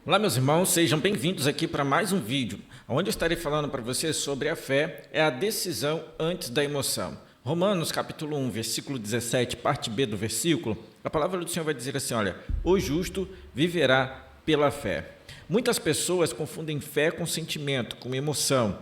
Olá, meus irmãos, sejam bem-vindos aqui para mais um vídeo, onde eu estarei falando para vocês sobre a fé é a decisão antes da emoção. Romanos capítulo 1, versículo 17, parte B do versículo, a palavra do Senhor vai dizer assim, olha, o justo viverá pela fé. Muitas pessoas confundem fé com sentimento, com emoção.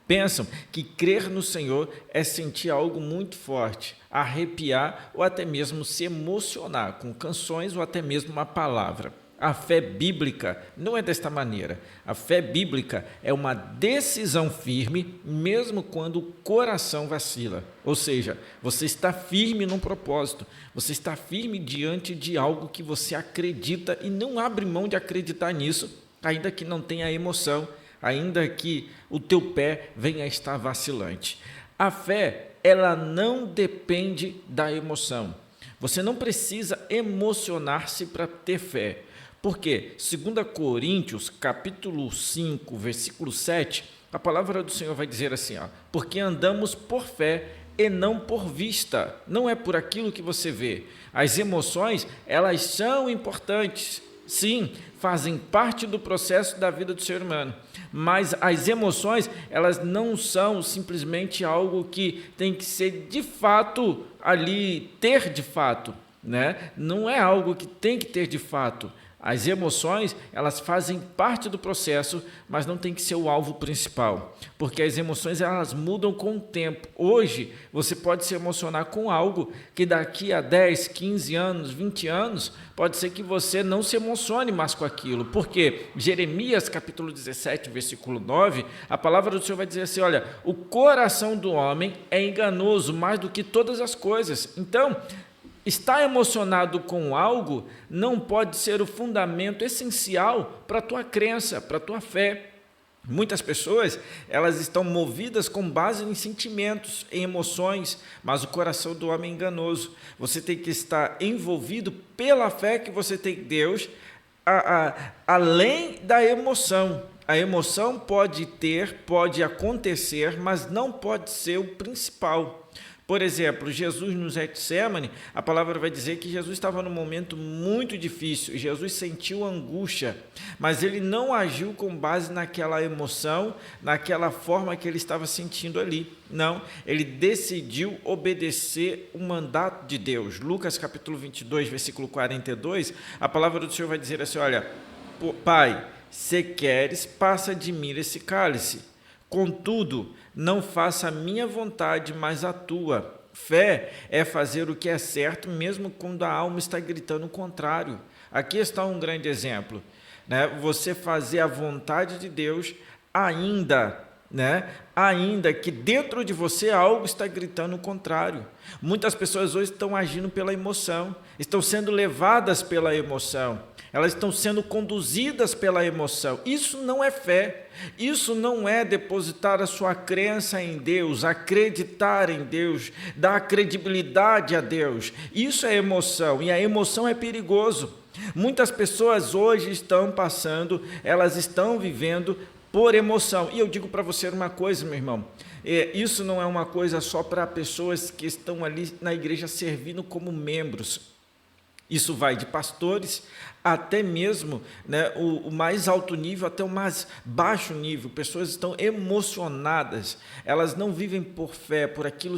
Pensam que crer no Senhor é sentir algo muito forte, arrepiar ou até mesmo se emocionar com canções ou até mesmo uma palavra. A fé bíblica não é desta maneira. A fé bíblica é uma decisão firme, mesmo quando o coração vacila. Ou seja, você está firme num propósito, você está firme diante de algo que você acredita e não abre mão de acreditar nisso, ainda que não tenha emoção, ainda que o teu pé venha a estar vacilante. A fé, ela não depende da emoção. Você não precisa emocionar-se para ter fé. Por quê? 2 Coríntios, capítulo 5, versículo 7, a palavra do Senhor vai dizer assim, ó, porque andamos por fé e não por vista, não é por aquilo que você vê. As emoções, elas são importantes, sim, fazem parte do processo da vida do ser humano, mas as emoções, elas não são simplesmente algo que tem que ser de fato ali, ter de fato, né? Não é algo que tem que ter de fato. As emoções, elas fazem parte do processo, mas não tem que ser o alvo principal, porque as emoções, elas mudam com o tempo. Hoje, você pode se emocionar com algo que daqui a 10, 15 anos, 20 anos, pode ser que você não se emocione mais com aquilo, porque Jeremias, capítulo 17, versículo 9, a palavra do Senhor vai dizer assim, olha, o coração do homem é enganoso mais do que todas as coisas. Então, estar emocionado com algo não pode ser o fundamento essencial para a tua crença, para a tua fé. Muitas pessoas, elas estão movidas com base em sentimentos, em emoções, mas o coração do homem é enganoso. Você tem que estar envolvido pela fé que você tem em Deus, além da emoção. A emoção pode acontecer, mas não pode ser o principal. Por exemplo, Jesus no Getsêmani, a palavra vai dizer que Jesus estava num momento muito difícil, Jesus sentiu angústia, mas ele não agiu com base naquela emoção, naquela forma que ele estava sentindo ali. Não, ele decidiu obedecer o mandato de Deus. Lucas capítulo 22, versículo 42, a palavra do Senhor vai dizer assim, olha, Pai, se queres, passa de mim esse cálice. Contudo, não faça a minha vontade, mas a tua. Fé é fazer o que é certo, mesmo quando a alma está gritando o contrário. Aqui está um grande exemplo, né? Você fazer a vontade de Deus ainda que dentro de você algo está gritando o contrário. Muitas pessoas hoje estão agindo pela emoção, estão sendo levadas pela emoção, elas estão sendo conduzidas pela emoção. Isso não é fé, isso não é depositar a sua crença em Deus, acreditar em Deus, dar credibilidade a Deus. Isso é emoção, e a emoção é perigoso. Muitas pessoas hoje elas estão vivendo por emoção. E eu digo para você uma coisa, meu irmão, isso não é uma coisa só para pessoas que estão ali na igreja servindo como membros. Isso vai de pastores até mesmo, né, o mais alto nível até o mais baixo nível. Pessoas estão emocionadas, elas não vivem por fé, por aquilo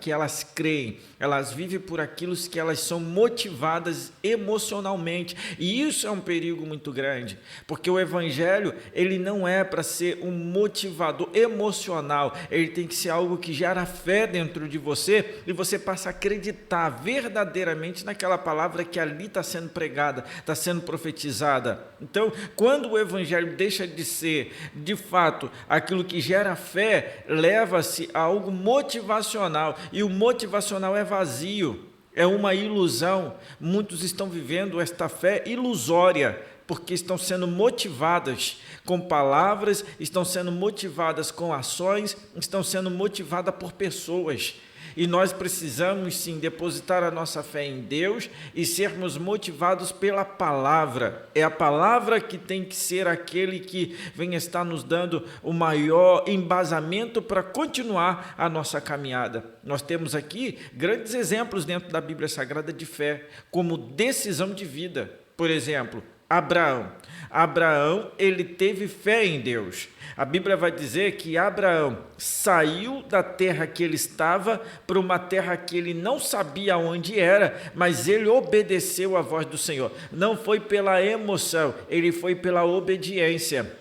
que elas creem, elas vivem por aquilo que elas são motivadas emocionalmente, e isso é um perigo muito grande, porque o evangelho, ele não é para ser um motivador emocional, ele tem que ser algo que gera fé dentro de você, e você passa a acreditar verdadeiramente naquela palavra que ali está sendo pregada, está sendo profetizada. Então, quando o evangelho deixa de ser, de fato, aquilo que gera fé, leva-se a algo motivacional, e o motivacional é vazio, é uma ilusão. Muitos estão vivendo esta fé ilusória, porque estão sendo motivadas com palavras, estão sendo motivadas com ações, estão sendo motivadas por pessoas. E nós precisamos, sim, depositar a nossa fé em Deus e sermos motivados pela palavra. É a palavra que tem que ser aquele que vem estar nos dando o maior embasamento para continuar a nossa caminhada. Nós temos aqui grandes exemplos dentro da Bíblia Sagrada de fé, como decisão de vida. Por exemplo, Abraão. Abraão, ele teve fé em Deus. A Bíblia vai dizer que Abraão saiu da terra que ele estava para uma terra que ele não sabia onde era, mas ele obedeceu à voz do Senhor. Não foi pela emoção, ele foi pela obediência.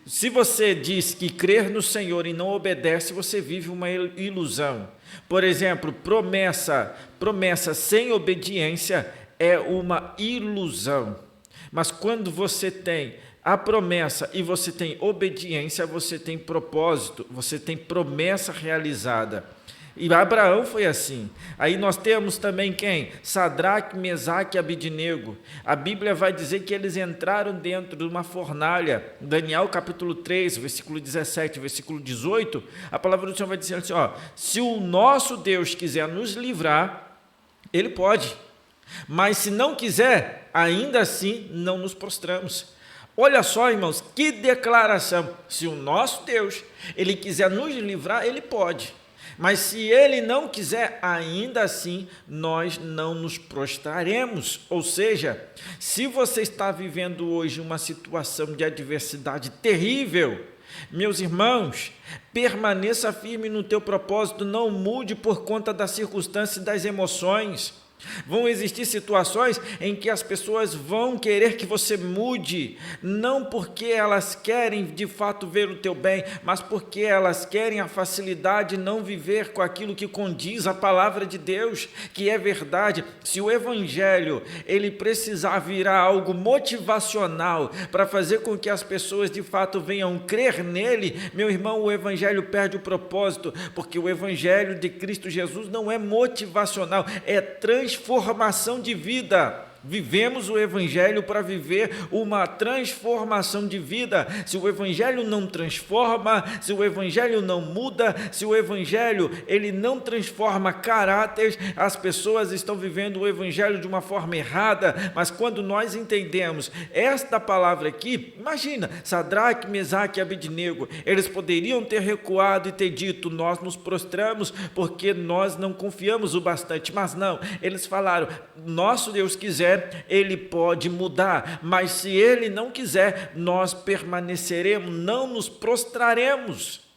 Se você diz que crer no Senhor e não obedece, você vive uma ilusão. Por exemplo, promessa sem obediência é uma ilusão. Mas quando você tem a promessa e você tem obediência, você tem propósito, você tem promessa realizada. E Abraão foi assim. Aí nós temos também quem? Sadraque, Mesaque e Abidnego. A Bíblia vai dizer que eles entraram dentro de uma fornalha. Daniel capítulo 3, versículo 17, versículo 18, a palavra do Senhor vai dizer assim, se o nosso Deus quiser nos livrar, Ele pode. Mas se não quiser, ainda assim não nos prostramos. Olha só, irmãos, que declaração. Se o nosso Deus, Ele quiser nos livrar, Ele pode. Mas se Ele não quiser, ainda assim nós não nos prostraremos. Ou seja, se você está vivendo hoje uma situação de adversidade terrível, meus irmãos, permaneça firme no teu propósito, não mude por conta das circunstâncias e das emoções. Vão existir situações em que as pessoas vão querer que você mude, não porque elas querem de fato ver o teu bem, mas porque elas querem a facilidade de não viver com aquilo que condiz a palavra de Deus, que é verdade. Se o evangelho, ele precisar virar algo motivacional para fazer com que as pessoas de fato venham crer nele, meu irmão, o evangelho perde o propósito, porque o evangelho de Cristo Jesus não é motivacional, é transformação de vida. Vivemos o evangelho para viver uma transformação de vida. Se o evangelho não transforma, se o evangelho não muda, se o evangelho ele não transforma caráteres, as pessoas estão vivendo o evangelho de uma forma errada. Mas quando nós entendemos esta palavra aqui, imagina, Sadraque, Mesaque e Abidnego, eles poderiam ter recuado e ter dito, nós nos prostramos porque nós não confiamos o bastante, mas não, eles falaram, nosso Deus quiser, Ele pode mudar, mas se Ele não quiser, nós permaneceremos, não nos prostraremos.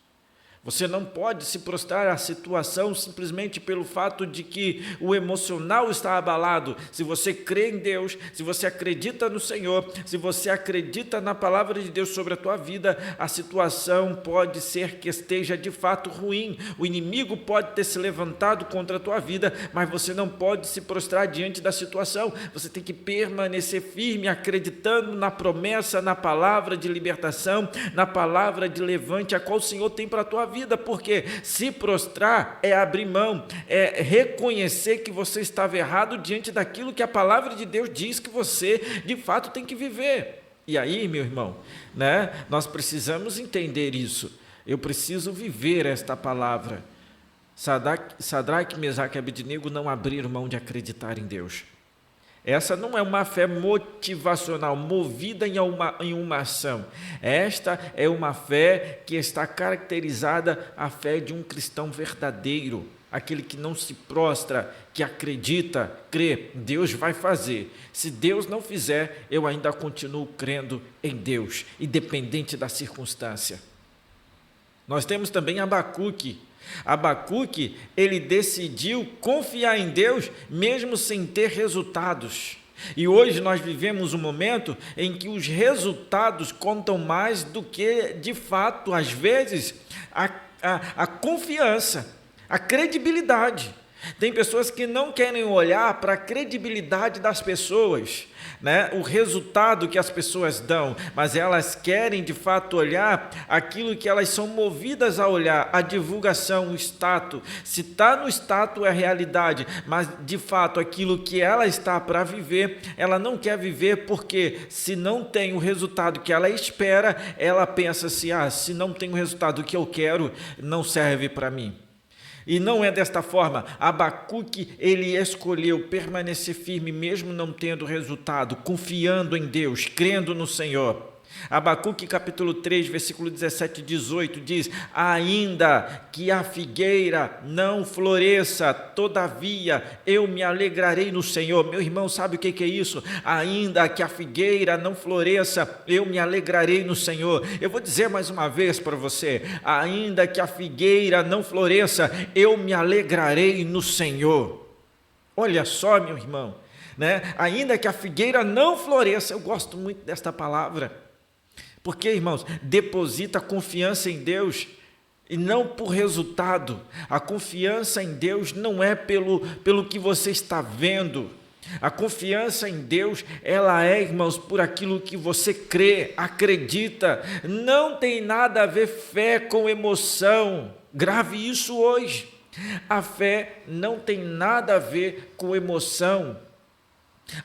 Você não pode se prostrar à situação simplesmente pelo fato de que o emocional está abalado. Se você crê em Deus, se você acredita no Senhor, se você acredita na palavra de Deus sobre a tua vida, a situação pode ser que esteja de fato ruim. O inimigo pode ter se levantado contra a tua vida, mas você não pode se prostrar diante da situação. Você tem que permanecer firme, acreditando na promessa, na palavra de libertação, na palavra de levante, a qual o Senhor tem para a tua vida, porque se prostrar é abrir mão, é reconhecer que você estava errado diante daquilo que a palavra de Deus diz que você de fato tem que viver. E aí, meu irmão, nós precisamos entender isso. Eu preciso viver esta palavra. Sadraque, Mesaque e Abidnego não abriram mão de acreditar em Deus. Essa não é uma fé motivacional, movida em uma ação. Esta é uma fé que está caracterizada a fé de um cristão verdadeiro, aquele que não se prostra, que acredita, crê, Deus vai fazer. Se Deus não fizer, eu ainda continuo crendo em Deus, independente da circunstância. Nós temos também Abacuque. Abacuque, ele decidiu confiar em Deus mesmo sem ter resultados. E hoje nós vivemos um momento em que os resultados contam mais do que, de fato, às vezes, a confiança, a credibilidade. Tem pessoas que não querem olhar para a credibilidade das pessoas, o resultado que as pessoas dão, mas elas querem de fato olhar aquilo que elas são movidas a olhar, a divulgação, o status. Se está no status é realidade, mas de fato aquilo que ela está para viver, ela não quer viver, porque se não tem o resultado que ela espera, ela pensa assim, se não tem o resultado que eu quero, não serve para mim. E não é desta forma. Abacuque, ele escolheu permanecer firme, mesmo não tendo resultado, confiando em Deus, crendo no Senhor. Abacuque capítulo 3, versículo 17 e 18 diz: ainda que a figueira não floresça, todavia eu me alegrarei no Senhor. Meu irmão, sabe o que é isso? Ainda que a figueira não floresça, eu me alegrarei no Senhor. Eu vou dizer mais uma vez para você: ainda que a figueira não floresça, eu me alegrarei no Senhor. Olha só, meu irmão, né? Ainda que a figueira não floresça, eu gosto muito desta palavra. Porque, irmãos, deposita confiança em Deus e não por resultado. A confiança em Deus não é pelo que você está vendo. A confiança em Deus, ela é, irmãos, por aquilo que você crê, acredita. Não tem nada a ver fé com emoção. Grave isso hoje. A fé não tem nada a ver com emoção.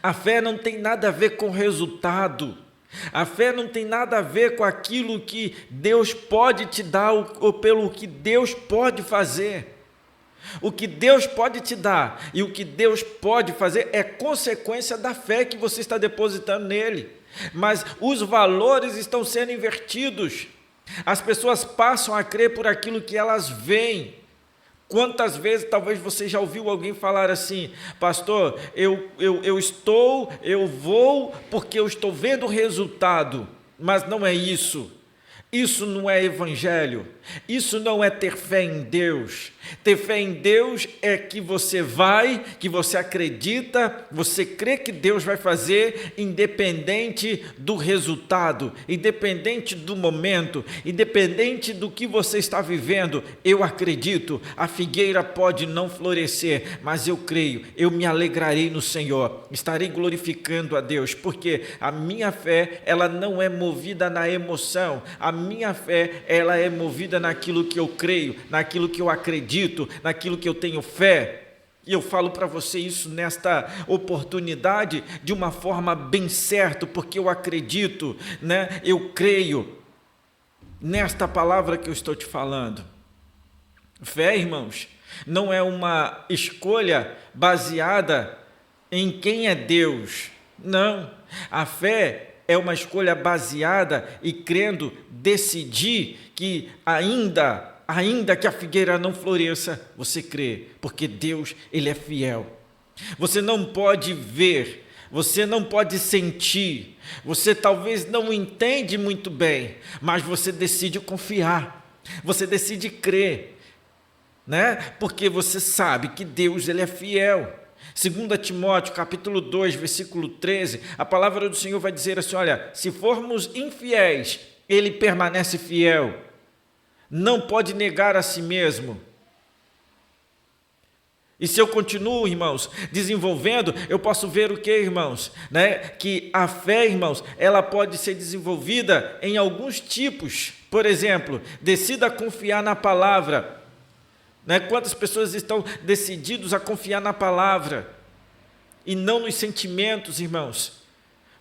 A fé não tem nada a ver com resultado. A fé não tem nada a ver com aquilo que Deus pode te dar ou pelo que Deus pode fazer. O que Deus pode te dar e o que Deus pode fazer é consequência da fé que você está depositando nele. Mas os valores estão sendo invertidos. As pessoas passam a crer por aquilo que elas veem. Quantas vezes talvez você já ouviu alguém falar assim: pastor, eu vou porque eu estou vendo o resultado, mas não é isso. Isso não é evangelho, isso não é ter fé em Deus. Ter fé em Deus é que você vai, que você acredita, você crê que Deus vai fazer, independente do resultado, independente do momento, independente do que você está vivendo. Eu acredito, a figueira pode não florescer, mas eu creio, eu me alegrarei no Senhor, estarei glorificando a Deus, porque a minha fé, ela não é movida na emoção, a minha fé, ela é movida naquilo que eu creio, naquilo que eu acredito, naquilo que eu tenho fé. E eu falo para você isso nesta oportunidade de uma forma bem certa, porque eu acredito, né? Eu creio nesta palavra que eu estou te falando. Fé, irmãos, não é uma escolha baseada em quem é Deus. Não, a fé é uma escolha baseada e crendo, decidir que ainda que a figueira não floresça, você crê, porque Deus, Ele é fiel. Você não pode ver, você não pode sentir, você talvez não entende muito bem, mas você decide confiar, você decide crer, né? Porque você sabe que Deus, Ele é fiel. 2 Timóteo, capítulo 2, versículo 13, a palavra do Senhor vai dizer assim: olha, se formos infiéis, Ele permanece fiel, não pode negar a si mesmo. E se eu continuo, irmãos, desenvolvendo, eu posso ver o que, irmãos? Né? Que a fé, irmãos, ela pode ser desenvolvida em alguns tipos. Por exemplo, decida confiar na palavra. Né? Quantas pessoas estão decididos a confiar na palavra e não nos sentimentos, irmãos?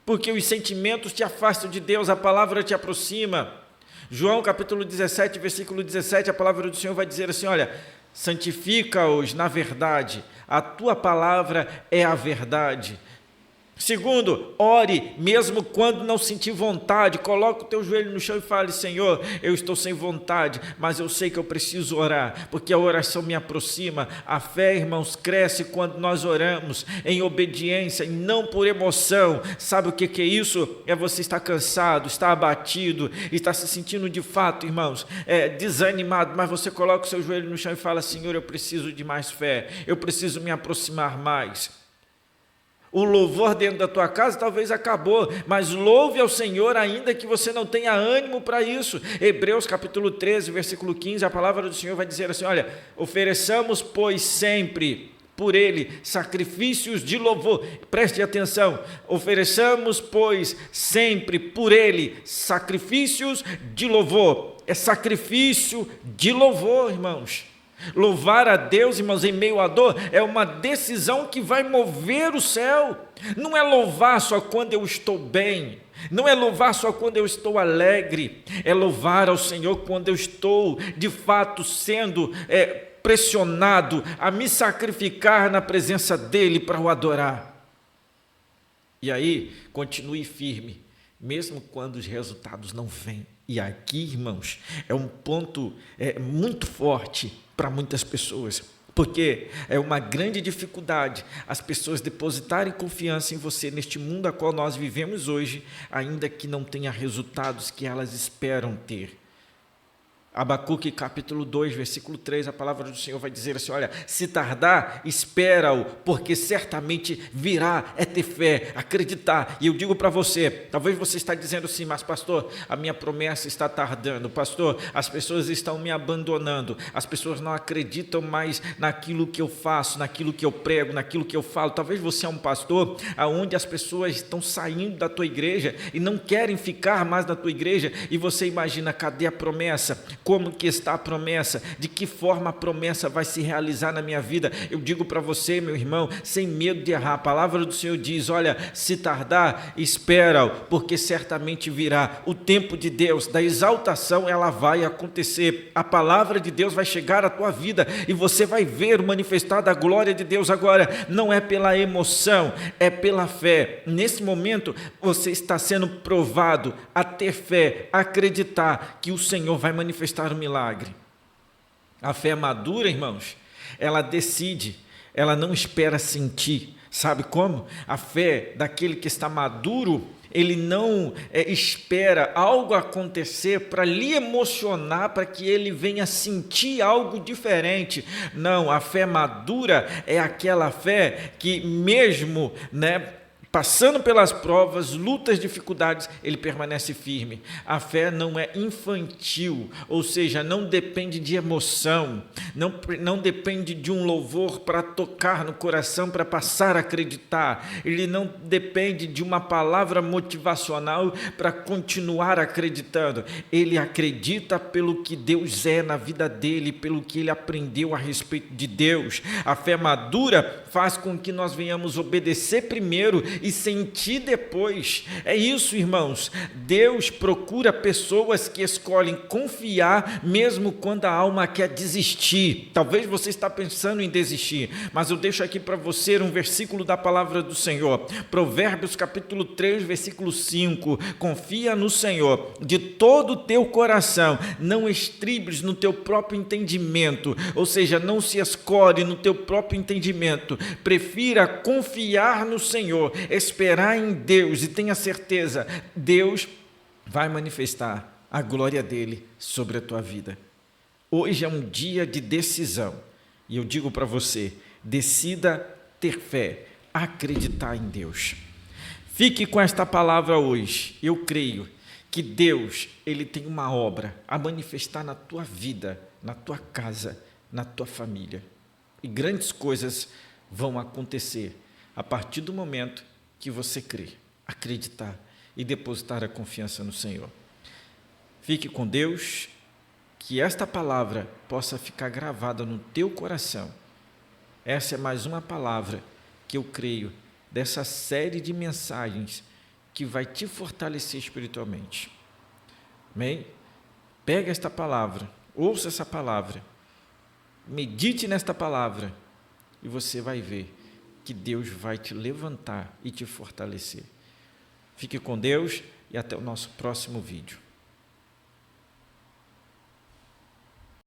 Porque os sentimentos te afastam de Deus, a palavra te aproxima. João capítulo 17, versículo 17, a palavra do Senhor vai dizer assim: olha, santifica-os na verdade, a tua palavra é a verdade. Segundo, ore mesmo quando não sentir vontade. Coloque o teu joelho no chão e fale: Senhor, eu estou sem vontade, mas eu sei que eu preciso orar, porque a oração me aproxima. A fé, irmãos, cresce quando nós oramos em obediência e não por emoção. Sabe o que é isso? É você estar cansado, estar abatido, estar se sentindo de fato, irmãos, desanimado, mas você coloca o seu joelho no chão e fala: Senhor, eu preciso de mais fé, eu preciso me aproximar mais. O louvor dentro da tua casa talvez acabou, mas louve ao Senhor ainda que você não tenha ânimo para isso. Hebreus capítulo 13, versículo 15, a palavra do Senhor vai dizer assim: olha, ofereçamos, pois, sempre por Ele sacrifícios de louvor. Preste atenção, ofereçamos, pois, sempre por Ele sacrifícios de louvor. É sacrifício de louvor, irmãos. Louvar a Deus, irmãos, em meio à dor, é uma decisão que vai mover o céu. Não é louvar só quando eu estou bem, não é louvar só quando eu estou alegre, é louvar ao Senhor quando eu estou, de fato, sendo pressionado a me sacrificar na presença dEle para o adorar. E aí, continue firme, mesmo quando os resultados não vêm. E aqui, irmãos, é um ponto muito forte para muitas pessoas, porque é uma grande dificuldade as pessoas depositarem confiança em você neste mundo a qual nós vivemos hoje, ainda que não tenha resultados que elas esperam ter. Abacuque capítulo 2, versículo 3, a palavra do Senhor vai dizer assim, olha, se tardar, espera-o, porque certamente virá, é ter fé, acreditar. E eu digo para você, talvez você está dizendo assim, mas pastor, a minha promessa está tardando, pastor, as pessoas estão me abandonando, as pessoas não acreditam mais naquilo que eu faço, naquilo que eu prego, naquilo que eu falo. Talvez você é um pastor onde as pessoas estão saindo da tua igreja e não querem ficar mais na tua igreja, e você imagina, cadê a promessa? Como que está a promessa? De que forma a promessa vai se realizar na minha vida? Eu digo para você, meu irmão, sem medo de errar, a palavra do Senhor diz, olha, se tardar, espera-o, porque certamente virá o tempo de Deus, da exaltação ela vai acontecer, a palavra de Deus vai chegar à tua vida, e você vai ver o manifestar da glória de Deus. Agora, não é pela emoção, é pela fé. Nesse momento, você está sendo provado a ter fé, a acreditar que o Senhor vai manifestar um milagre. A fé madura, irmãos, ela decide, ela não espera sentir. Sabe como? A fé daquele que está maduro, ele não espera algo acontecer para lhe emocionar, para que ele venha sentir algo diferente. Não, a fé madura é aquela fé que mesmo, passando pelas provas, lutas, dificuldades, ele permanece firme. A fé não é infantil, ou seja, não depende de emoção, não depende de um louvor para tocar no coração, para passar a acreditar. Ele não depende de uma palavra motivacional para continuar acreditando. Ele acredita pelo que Deus é na vida dele, pelo que ele aprendeu a respeito de Deus. A fé madura faz com que nós venhamos obedecer primeiro e sentir depois. É isso, irmãos. Deus procura pessoas que escolhem confiar mesmo quando a alma quer desistir. Talvez você está pensando em desistir, mas eu deixo aqui para você um versículo da palavra do Senhor. Provérbios capítulo 3, versículo 5. Confia no Senhor de todo o teu coração, não estribes no teu próprio entendimento, ou seja, não se escore no teu próprio entendimento. Prefira confiar no Senhor, esperar em Deus e tenha certeza, Deus vai manifestar a glória dele sobre a tua vida. Hoje é um dia de decisão e eu digo para você, decida ter fé, acreditar em Deus. Fique com esta palavra hoje. Eu creio que Deus, ele tem uma obra a manifestar na tua vida, na tua casa, na tua família. E grandes coisas vão acontecer a partir do momento que você crer, acreditar e depositar a confiança no Senhor. Fique com Deus, que esta palavra possa ficar gravada no teu coração. Essa é mais uma palavra que eu creio dessa série de mensagens que vai te fortalecer espiritualmente. Amém? Pega esta palavra, ouça essa palavra, medite nesta palavra e você vai ver que Deus vai te levantar e te fortalecer. Fique com Deus e até o nosso próximo vídeo.